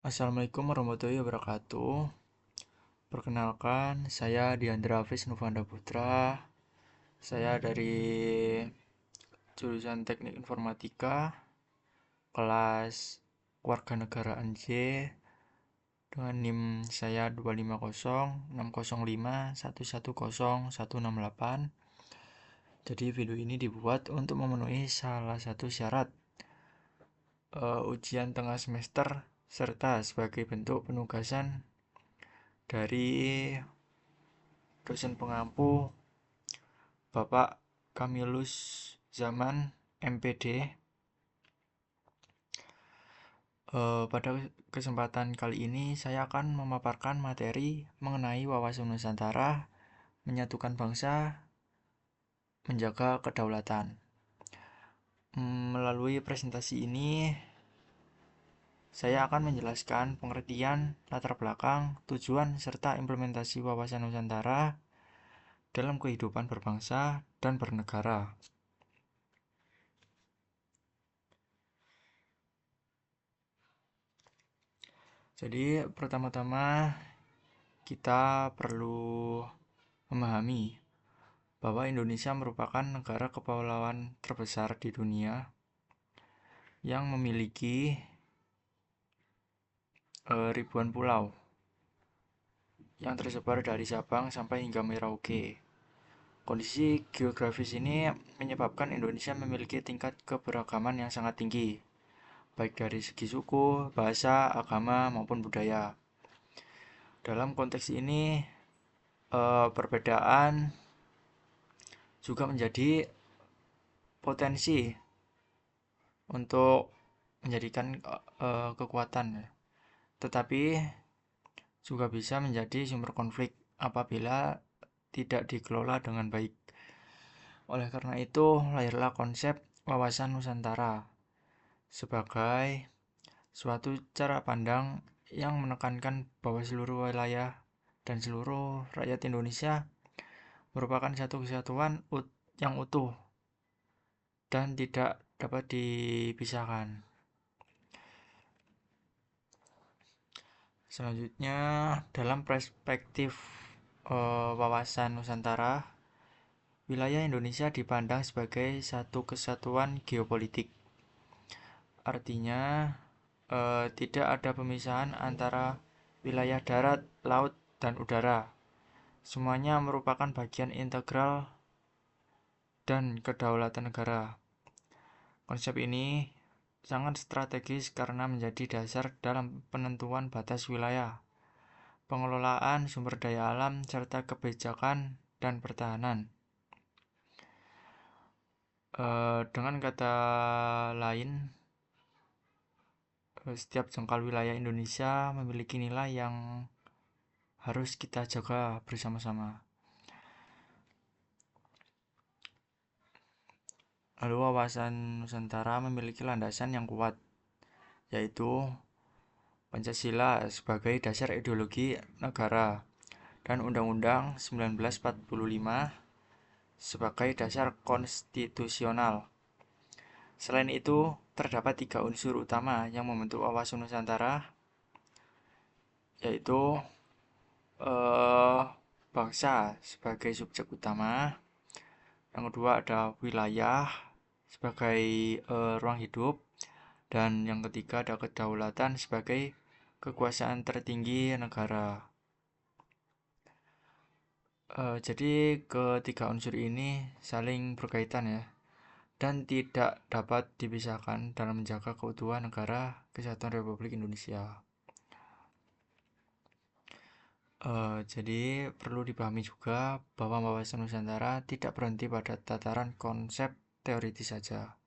Assalamualaikum warahmatullahi wabarakatuh. Perkenalkan, saya Diandra Hafiz Nuvanda Putra. Saya dari jurusan Teknik Informatika, kelas Kewarganegaraan J, dengan NIM saya 2506051101168. Jadi video ini dibuat untuk memenuhi salah satu syarat ujian tengah semester serta sebagai bentuk penugasan dari dosen pengampu Bapak Kamilus Zaman MPD. Pada kesempatan kali ini saya akan memaparkan materi mengenai wawasan Nusantara, menyatukan bangsa, menjaga kedaulatan. Melalui presentasi ini, saya akan menjelaskan pengertian, latar belakang, tujuan, serta implementasi wawasan Nusantara dalam kehidupan berbangsa dan bernegara. Jadi, pertama-tama kita perlu memahami bahwa Indonesia merupakan negara kepulauan terbesar di dunia yang memiliki ribuan pulau yang tersebar dari Sabang sampai hingga Merauke. Kondisi geografis ini menyebabkan Indonesia memiliki tingkat keberagaman yang sangat tinggi, baik dari segi suku, bahasa, agama, maupun budaya. Dalam konteks ini, perbedaan juga menjadi potensi untuk menjadikan kekuatan, tetapi juga bisa menjadi sumber konflik apabila tidak dikelola dengan baik. Oleh karena itu, lahirlah konsep wawasan Nusantara sebagai suatu cara pandang yang menekankan bahwa seluruh wilayah dan seluruh rakyat Indonesia merupakan satu kesatuan yang utuh dan tidak dapat dipisahkan. Selanjutnya, dalam perspektif wawasan Nusantara, wilayah Indonesia dipandang sebagai satu kesatuan geopolitik. Artinya, tidak ada pemisahan antara wilayah darat, laut, dan udara. Semuanya merupakan bagian integral dan kedaulatan negara. Konsep ini sangat strategis karena menjadi dasar dalam penentuan batas wilayah, pengelolaan sumber daya alam, serta kebijakan dan pertahanan. Dengan kata lain, setiap jengkal wilayah Indonesia memiliki nilai yang harus kita jaga bersama-sama. Lalu wawasan Nusantara memiliki landasan yang kuat, yaitu Pancasila sebagai dasar ideologi negara dan Undang-Undang 1945 sebagai dasar konstitusional. Selain itu, terdapat 3 unsur utama yang membentuk wawasan Nusantara, yaitu bangsa sebagai subjek utama, yang kedua ada wilayah sebagai ruang hidup, dan yang ketiga ada kedaulatan sebagai kekuasaan tertinggi negara. Jadi ketiga unsur ini saling berkaitan ya, dan tidak dapat dipisahkan dalam menjaga keutuhan negara Kesatuan Republik Indonesia. Jadi perlu dipahami juga bahwa wawasan Nusantara tidak berhenti pada tataran konsep teoritis saja.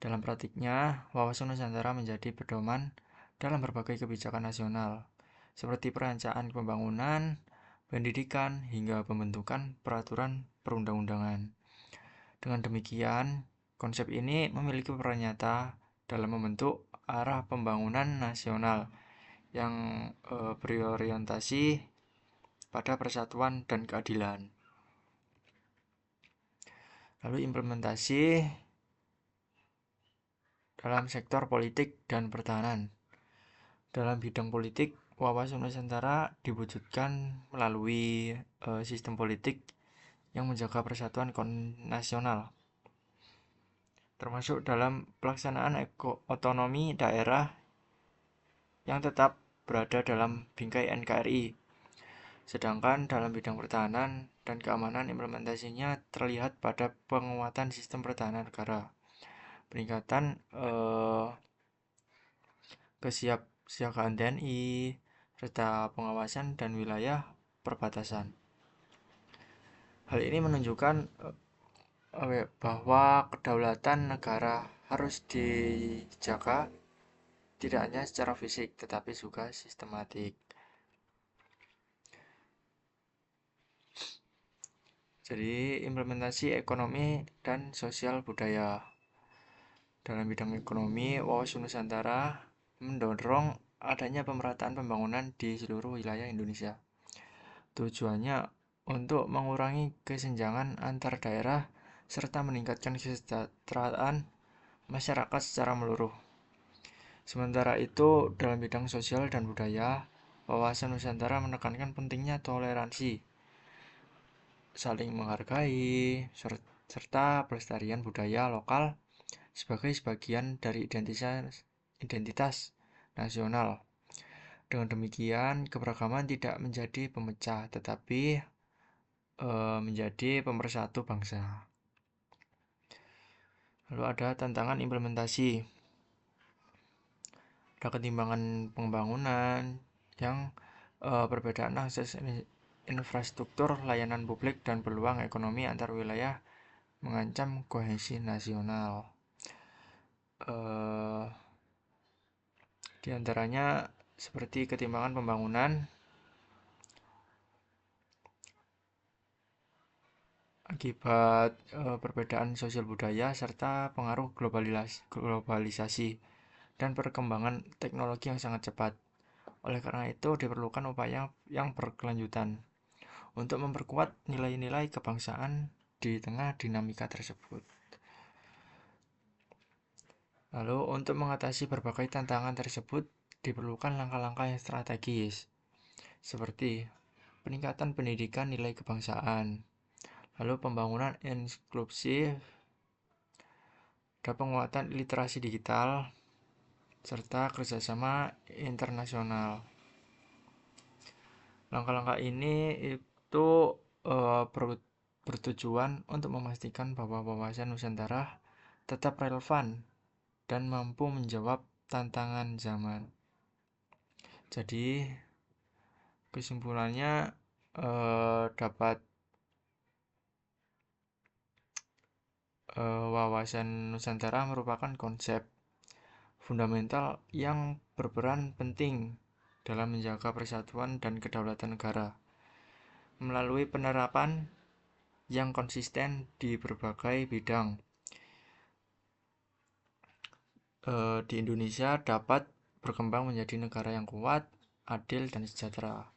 Dalam praktiknya, wawasan Nusantara menjadi pedoman dalam berbagai kebijakan nasional, seperti perencanaan pembangunan, pendidikan, hingga pembentukan peraturan perundang-undangan. Dengan demikian, konsep ini memiliki peran nyata dalam membentuk arah pembangunan nasional yang berorientasi pada persatuan dan keadilan. Lalu implementasi dalam sektor politik dan pertahanan. Dalam bidang politik, wawasan Nusantara diwujudkan melalui sistem politik yang menjaga persatuan nasional, termasuk dalam pelaksanaan otonomi daerah yang tetap berada dalam bingkai NKRI. Sedangkan dalam bidang pertahanan dan keamanan, implementasinya terlihat pada penguatan sistem pertahanan negara, peningkatan kesiapsiagaan TNI, serta pengawasan dan wilayah perbatasan. Hal ini menunjukkan bahwa kedaulatan negara harus dijaga tidak hanya secara fisik tetapi juga sistematik. Jadi implementasi ekonomi dan sosial budaya. Dalam bidang ekonomi, wawasan Nusantara mendorong adanya pemerataan pembangunan di seluruh wilayah Indonesia. Tujuannya untuk mengurangi kesenjangan antar daerah serta meningkatkan kesejahteraan masyarakat secara menyeluruh. Sementara itu, dalam bidang sosial dan budaya, wawasan Nusantara menekankan pentingnya toleransi, saling menghargai, serta pelestarian budaya lokal sebagai sebagian dari identitas nasional. Dengan demikian, keberagaman tidak menjadi pemecah, tetapi menjadi pemersatu bangsa. Lalu ada tantangan implementasi. Ada ketimbangan pembangunan yang perbedaan akses infrastruktur, layanan publik, dan peluang ekonomi antar wilayah mengancam kohesi nasional. Di antaranya seperti ketimbangan pembangunan akibat perbedaan sosial budaya serta pengaruh globalisasi dan perkembangan teknologi yang sangat cepat. Oleh karena itu, diperlukan upaya yang berkelanjutan untuk memperkuat nilai-nilai kebangsaan di tengah dinamika tersebut. Lalu, untuk mengatasi berbagai tantangan tersebut, diperlukan langkah-langkah yang strategis, seperti peningkatan pendidikan nilai kebangsaan, lalu pembangunan inklusif, dan penguatan literasi digital, serta kerjasama internasional. Langkah-langkah ini itu bertujuan untuk memastikan bahwa wawasan Nusantara tetap relevan dan mampu menjawab tantangan zaman. Jadi kesimpulannya dapat wawasan Nusantara merupakan konsep fundamental yang berperan penting dalam menjaga persatuan dan kedaulatan negara melalui penerapan yang konsisten di berbagai bidang. Di Indonesia dapat berkembang menjadi negara yang kuat, adil, dan sejahtera.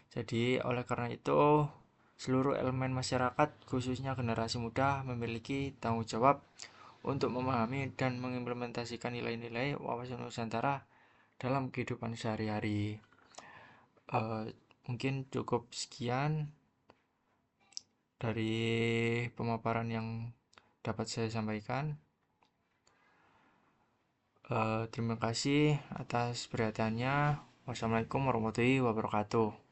Jadi oleh karena itu seluruh elemen masyarakat khususnya generasi muda memiliki tanggung jawab untuk memahami dan mengimplementasikan nilai-nilai wawasan Nusantara dalam kehidupan sehari-hari. Mungkin cukup sekian dari pemaparan yang dapat saya sampaikan. Terima kasih atas perhatiannya. Wassalamualaikum warahmatullahi wabarakatuh.